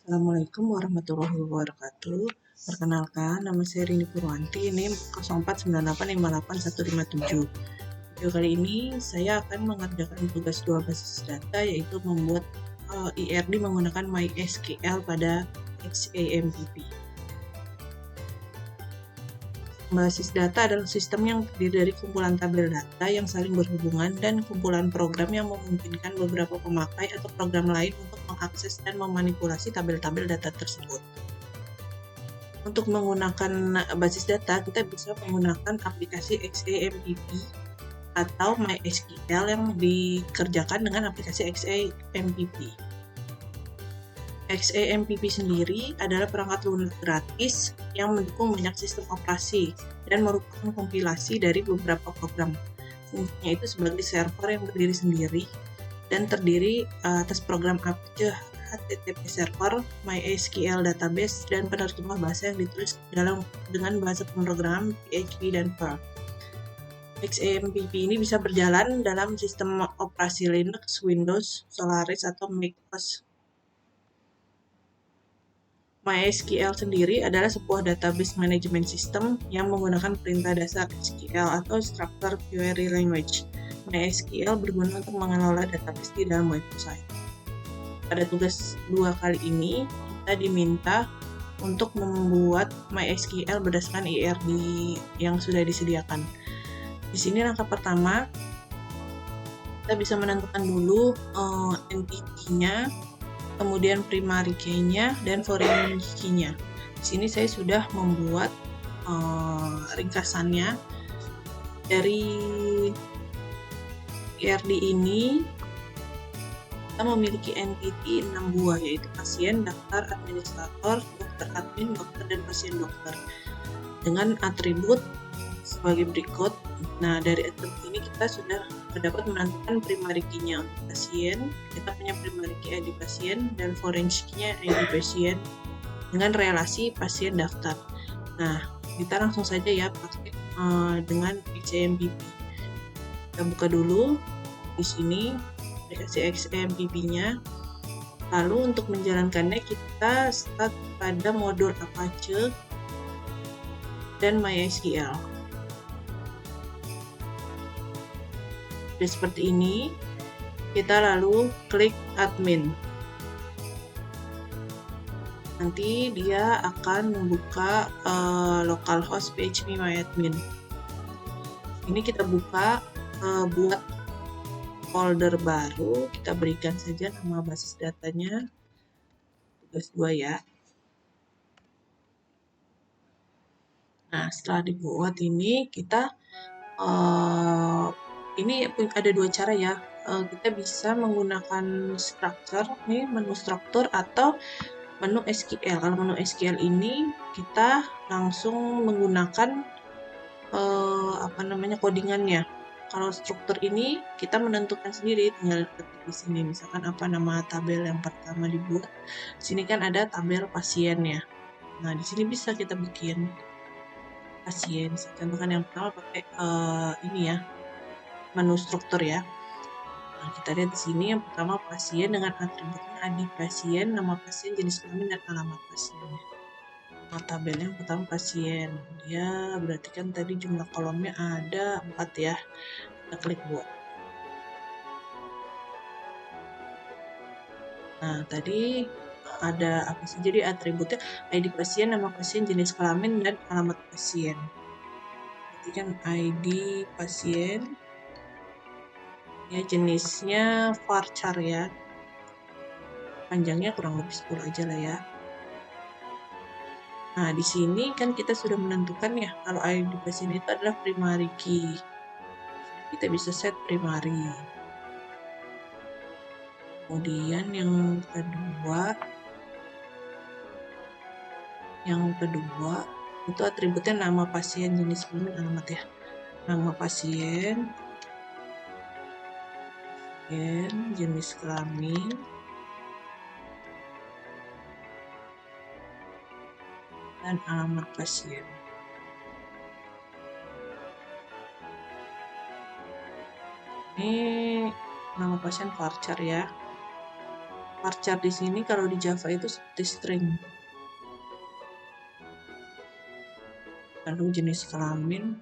Assalamualaikum warahmatullahi wabarakatuh. Perkenalkan, nama saya Rini Purwanti, NIM 0498581157. Video kali ini saya akan mengerjakan tugas 2 basis data, yaitu membuat IRD menggunakan MySQL pada XAMPP. Basis data adalah sistem yang terdiri dari kumpulan tabel data yang saling berhubungan dan kumpulan program yang memungkinkan beberapa pemakai atau program lain untuk mengakses dan memanipulasi tabel-tabel data tersebut. Untuk menggunakan basis data, kita bisa menggunakan aplikasi XAMPP atau MySQL yang dikerjakan dengan aplikasi XAMPP. XAMPP sendiri adalah perangkat lunak gratis yang mendukung banyak sistem operasi dan merupakan kompilasi dari beberapa program. Fungsinya itu sebagai server yang berdiri sendiri dan terdiri atas program Apache HTTP server, MySQL database, dan penerjemah bahasa yang ditulis dengan bahasa pemrograman PHP dan Perl. XAMPP ini bisa berjalan dalam sistem operasi Linux, Windows, Solaris, atau macOS. MySQL sendiri adalah sebuah database management system yang menggunakan perintah dasar SQL atau Structured Query Language. MySQL berguna untuk mengelola database di dalam website. Pada tugas 2 kali ini, kita diminta untuk membuat MySQL berdasarkan IRD yang sudah disediakan. Di sini langkah pertama, kita bisa menentukan dulu entity-nya, kemudian primary key-nya, dan foreign key-nya. Di sini saya sudah membuat ringkasannya. Dari IRD ini, kita memiliki entity 6 buah, yaitu pasien, daftar, administrator, dokter admin, dokter, dan pasien dokter. Dengan atribut sebagai berikut. Nah, dari atribut ini kita sudah dapat menentukan primary key-nya untuk pasien. Kita punya primary key ID pasien dan foreign key-nya ID pasien dengan relasi pasien daftar. Nah, kita langsung saja ya pakai dengan XAMPP. Kita buka dulu di sini aplikasi XAMPP-nya. Lalu untuk menjalankannya kita start pada modul Apache dan MySQL. Seperti ini, kita lalu klik admin. Nanti dia akan membuka localhost phpMyAdmin. Ini kita buka buat folder baru, kita berikan saja nama basis datanya tugas 2 ya. Nah, setelah dibuat ini kita ini ada 2 cara ya. Kita bisa menggunakan structure, nih menu struktur, atau menu SQL. Kalau menu SQL ini kita langsung menggunakan codingannya. Kalau struktur ini kita menentukan sendiri, tinggal ketik di sini. Misalkan apa nama tabel yang pertama dibuat. Di sini kan ada tabel pasien ya. Nah, di sini bisa kita bikin pasien. Saya contohkan yang pertama pakai ini ya, menu struktur ya. Nah, kita lihat di sini yang pertama pasien dengan atributnya ID pasien, nama pasien, jenis kelamin, dan alamat pasiennya. Nah, tabel yang pertama pasien, dia berarti kan tadi jumlah kolomnya ada 4 ya. Kita klik buat. Nah, tadi ada apa sih? Jadi atributnya ID pasien, nama pasien, jenis kelamin, dan alamat pasien. Berarti kan ID pasien, ya jenisnya varchar ya. Panjangnya kurang lebih 10 aja lah ya. Nah, di sini kan kita sudah menentukan ya kalau ID pasien itu adalah primary key. Kita bisa set primary. Kemudian yang kedua itu atributnya nama pasien, jenis kelamin, alamat ya. Nama pasien, jenis kelamin, dan alamat pasien. Ini nama pasien varchar ya. varchar di sini kalau di Java itu seperti string. Lalu jenis kelamin,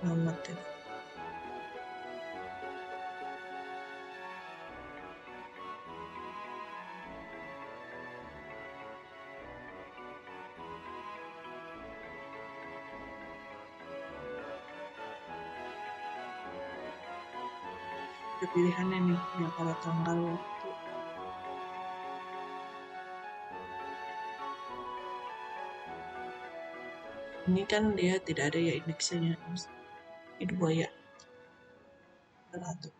alamat ya. Ada pilihannya nih, ya kalau tanggal waktu. Ini kan dia tidak ada ya indeksnya, ini buaya. Satu.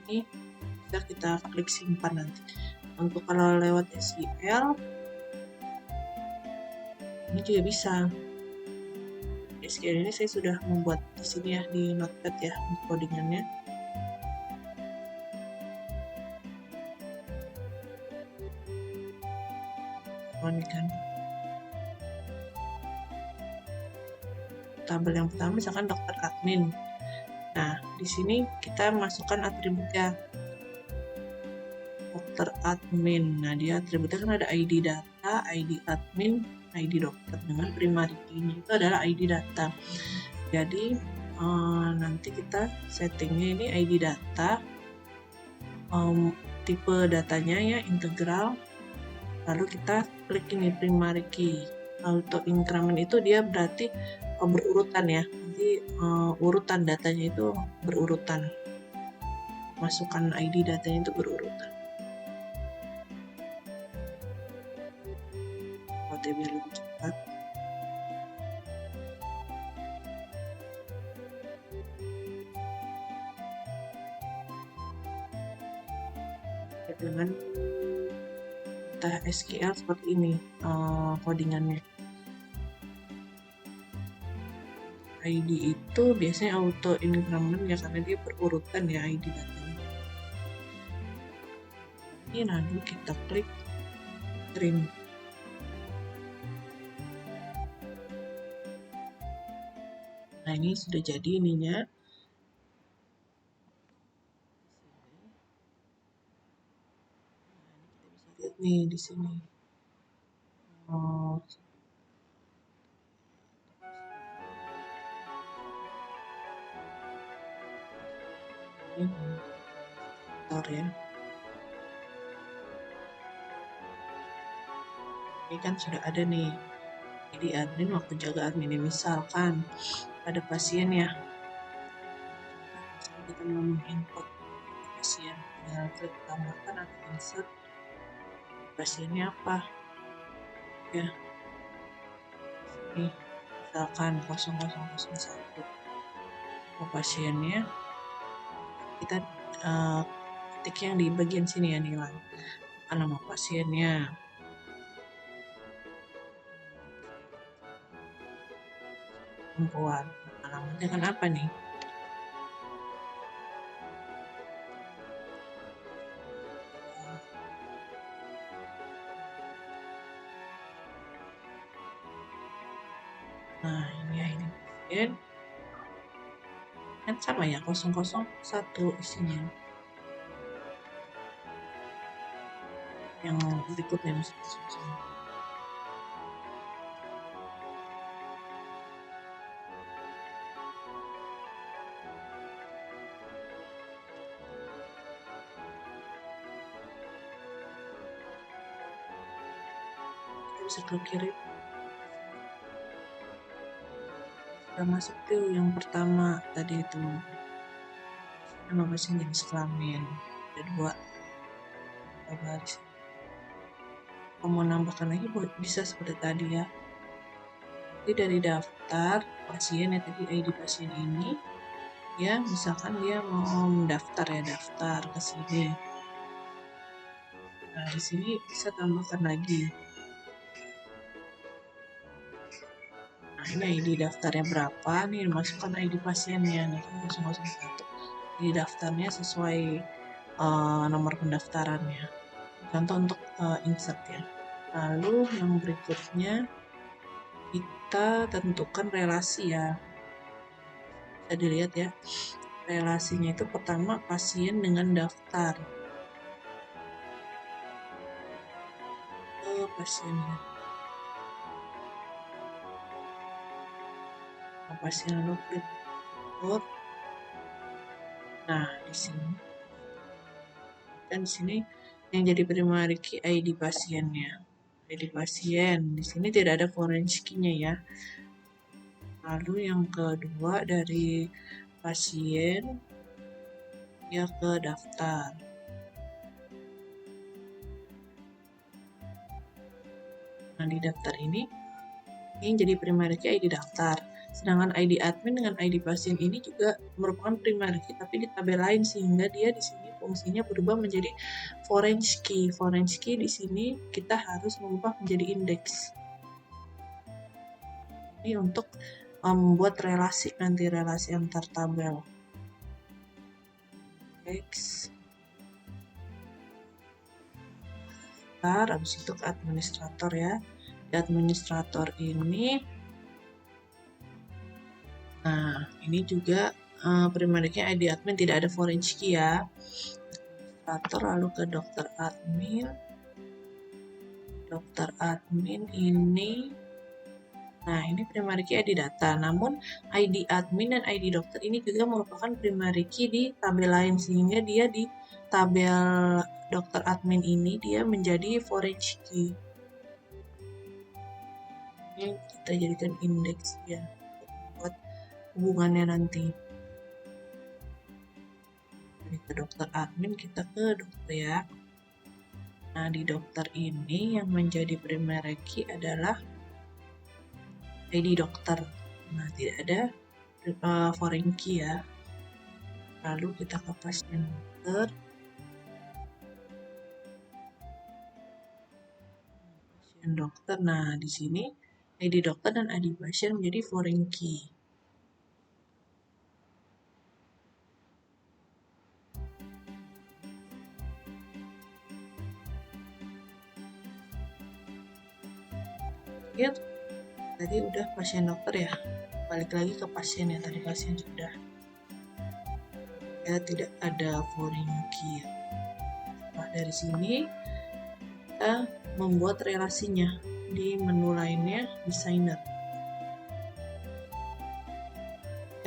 Ini bisa kita klik simpan nanti. Untuk kalau lewat SQL, ini juga bisa. SQL ini saya sudah membuat di sini ya di Notepad ya codingannya. Ini kan tabel yang pertama misalkan dokter admin. Nah, di sini kita masukkan atributnya. Dokter admin. Nah, dia atributnya kan ada ID data, ID admin, ID dokter dengan primary key-nya itu adalah ID data. Jadi nanti kita settingnya ini ID data, tipe datanya ya integral. Lalu kita klik ini primary key. Auto increment itu dia berarti berurutan ya. Nanti urutan datanya itu berurutan. Masukkan ID datanya itu berurutan. Biar lebih cepat. Dengan SQL seperti ini codingannya. ID itu biasanya auto increment ya karena dia berurutan ya ID datanya. Ini lalu kita klik trim. Nah, ini sudah jadi ininya. Lihat nih di sini. Ya. Ini kan sudah ada nih. Jadi admin waktu jaga admin ini misalkan ada pasien ya. Kita mau menginput pasien, tinggal klik tambahkan atau insert pasiennya apa ya. Ini misalkan 0001 pasiennya kita ketik yang di bagian sini ya nilai nama pasiennya, perempuan, alamatnya kan apa nih? Nah, ini ya ini pasien kan sama ya 001 isinya. Yang berikutnya bisa ke kiri. Sudah masuk tuh yang pertama tadi itu nama pasien jenis kelamin, ada 2 baris. Kalau mau nambahkan lagi bisa seperti tadi ya. Jadi dari daftar pasien ya tadi ID pasien ini ya, misalkan dia mau mendaftar ya, daftar ke sini. Nah, di sini bisa tambahkan lagi. Nah, ini ID daftarnya berapa nih, masukkan ID pasiennya nih 001. Di daftarnya sesuai nomor pendaftarannya. contoh untuk insert ya. Lalu yang berikutnya kita tentukan relasi ya. Bisa dilihat ya, relasinya itu pertama pasien dengan daftar ke pasiennya. Pasien lalu klik upload. Nah, di sini dan di sini yang jadi primary key ID pasiennya. ID pasien. Di sini tidak ada foreign key-nya ya. Lalu yang kedua dari pasien ya ke daftar. Nah, di daftar ini jadi primary key ID daftar. Sedangkan ID admin dengan ID pasien ini juga merupakan primary key tapi di tabel lain, sehingga dia di sini fungsinya berubah menjadi foreign key. Foreign key di sini kita harus mengubah menjadi index. Ini untuk membuat relasi, nanti relasi antar tabel. Index. Habis itu ke administrator ya. Di administrator ini, nah ini juga primary key ID admin tidak ada foreign key ya. Administrator lalu ke dokter admin. Dokter admin ini, nah ini primary key ID data, namun ID admin dan ID dokter ini juga merupakan primary key di tabel lain, sehingga dia di tabel dokter admin ini dia menjadi foreign key. Ini kita jadikan indeks ya buat hubungannya nanti. Jadi ke dokter admin, kita ke dokter ya. Nah, di dokter ini yang menjadi primary key adalah ID dokter. Nah, tidak ada foreign key ya. Lalu kita ke pasien dokter. Pasien dokter. Nah, di sini ID dokter dan ID pasien menjadi foreign key. Ya, tadi udah pasien dokter ya. Balik lagi ke pasien ya, tadi pasien sudah. Ya, tidak ada foreign key. Nah, dari sini kita membuat relasinya di menu lainnya, designer.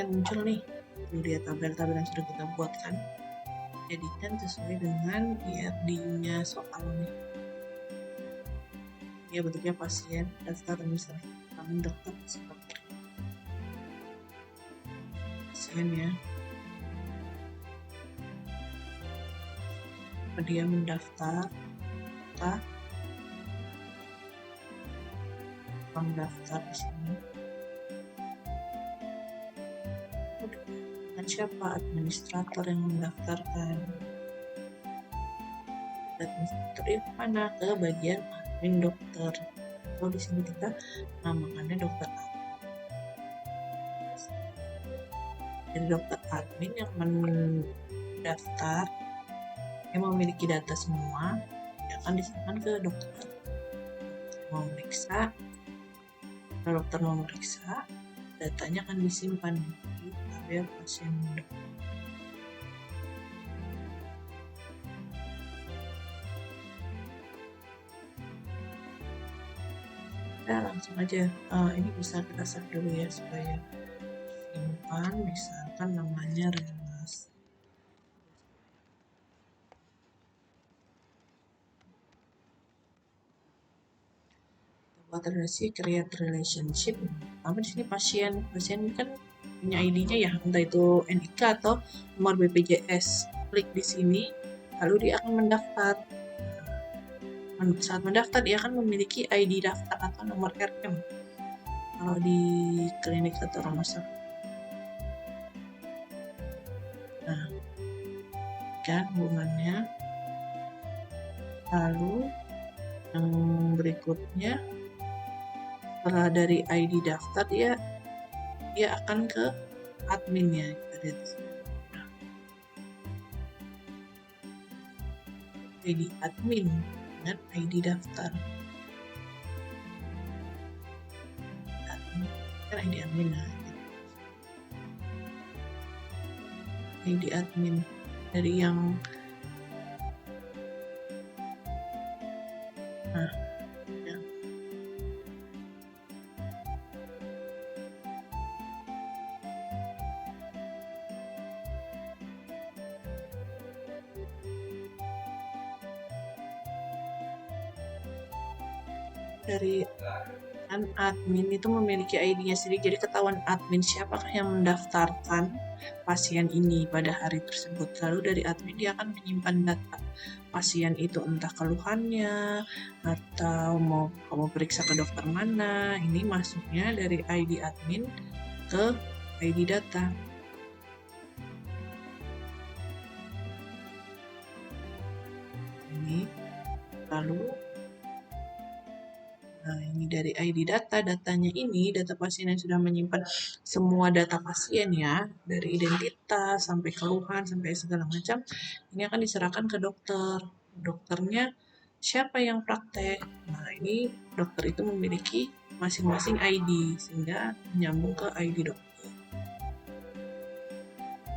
Kan muncul nih, dia tabel-tabel yang sudah kita buat kan. Jadikan sesuai dengan IRD-nya soal nih. Ya, bentuknya pasien, daftar misalnya, namun dokter seperti pasien ya. Dia mendaftar, mendaftar di sini. Dan siapa administrator yang mendaftarkan? Administrator itu mana? Ke bagian admin dokter. Oh, di sini kita namakannya dokter admin. Jadi dokter admin yang mendaftar, yang memiliki data semua, dia akan diserahkan ke dokter. Mau meriksa, kalau dokter mau meriksa, datanya akan disimpan di tabel pasien dokter. Kita langsung aja, ini bisa kita save dulu ya supaya simpan, misalkan namanya relasi. Buat relasi, create relationship. Apa di sini pasien kan punya ID-nya ya, entah itu NIK atau nomor BPJS. Klik di sini, lalu dia akan mendaftar. Saat mendaftar dia akan memiliki ID daftar atau nomor RM. Kalau di klinik atau rumah sakit. Nah, kan hubungannya. Lalu yang berikutnya, setelah dari ID daftar dia akan ke adminnya. Kita lihat di sini. ID admin dengan ID daftar. Kan ID admin, ID admin dari yang ya. Dari kan admin itu memiliki ID-nya sendiri, jadi ketahuan admin siapakah yang mendaftarkan pasien ini pada hari tersebut. Lalu dari admin dia akan menyimpan data pasien itu, entah keluhannya atau mau kamu periksa ke dokter mana, ini masuknya dari ID admin ke ID data. Ini lalu ini dari ID datanya ini, data pasien yang sudah menyimpan semua data pasien ya, dari identitas sampai keluhan sampai segala macam, ini akan diserahkan ke dokter. Dokternya siapa yang praktek? Nah, ini dokter itu memiliki masing-masing ID sehingga menyambung ke ID dokter.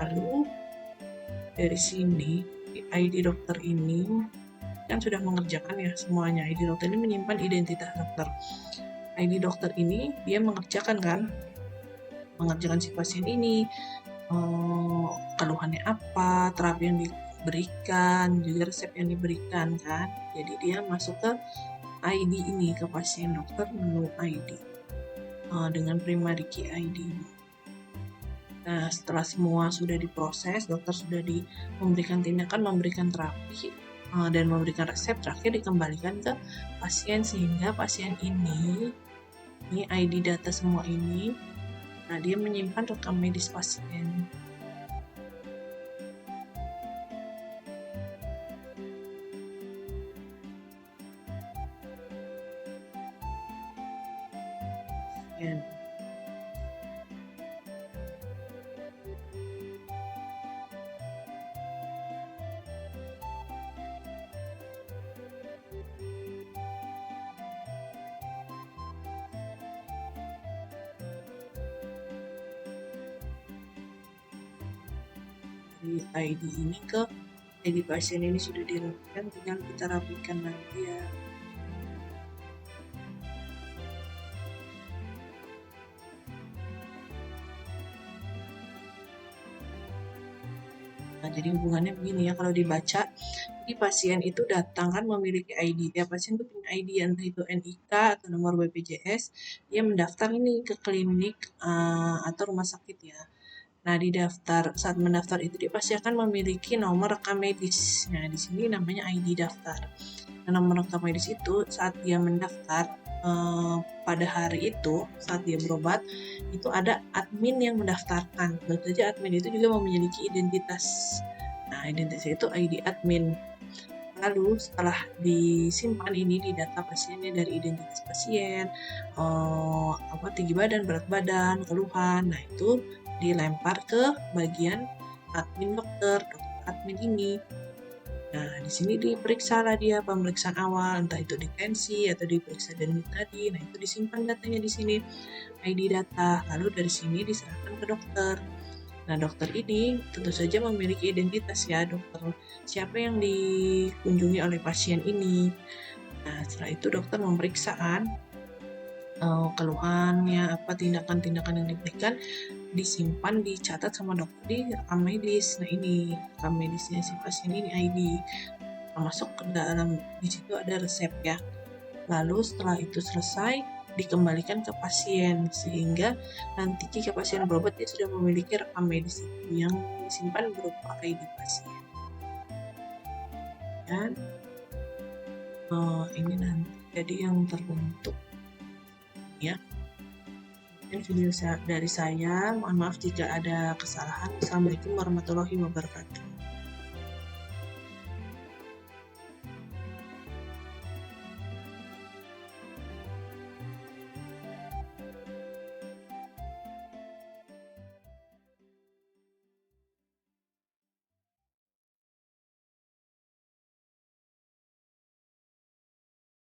Lalu dari sini ID dokter ini kan sudah mengerjakan ya semuanya. ID dokter ini menyimpan identitas dokter. ID dokter ini dia mengerjakan si pasien ini, keluhannya apa, terapi yang diberikan, juga resep yang diberikan kan. Jadi dia masuk ke ID ini, ke pasien dokter menu ID dengan primary key ID. Nah, setelah semua sudah diproses, dokter sudah memberikan tindakan, memberikan terapi, dan memberikan resep, terakhir dikembalikan ke pasien sehingga pasien ini ID data semua ini, nah dia menyimpan rekam medis pasien. ID ini ke ID pasien ini sudah dirapikan, tinggal kita rapikan lagi ya. Nah, jadi hubungannya begini ya, kalau dibaca, jadi pasien itu datang kan memiliki ID, ya pasien itu punya ID entah itu NIK atau nomor BPJS, dia mendaftar ini ke klinik atau rumah sakit ya. Nah, di daftar, saat mendaftar itu dia pasti akan memiliki nomor rekam medis. Nah, di sini namanya ID daftar. Nah, nomor rekam medis itu saat dia mendaftar pada hari itu, saat dia berobat, itu ada admin yang mendaftarkan. Tentu saja admin itu juga memiliki identitas. Nah, identitas itu ID admin. Lalu setelah disimpan ini di data pasiennya dari identitas pasien, tinggi badan, berat badan, keluhan, nah itu dilempar ke bagian admin dokter admin ini. Nah, di sini diperiksa lah dia pemeriksaan awal, entah itu di tensi atau diperiksa denyut tadi. Nah, itu disimpan datanya di sini, ID data. Lalu dari sini diserahkan ke dokter. Nah, dokter ini tentu saja memiliki identitas ya, dokter siapa yang dikunjungi oleh pasien ini. Nah, setelah itu dokter memeriksaan keluhannya, apa tindakan-tindakan yang diberikan, disimpan, dicatat sama dokter di rekam medis. Nah, ini rekam medisnya si pasien ini ID, masuk ke dalam, di situ ada resep ya. Lalu setelah itu selesai, dikembalikan ke pasien sehingga nanti jika pasien berobat dia sudah memiliki rekam medis itu yang disimpan berupa ID pasien. Dan ini nanti jadi yang terbentuk ya. Video dari saya, mohon maaf jika ada kesalahan. Assalamualaikum warahmatullahi wabarakatuh.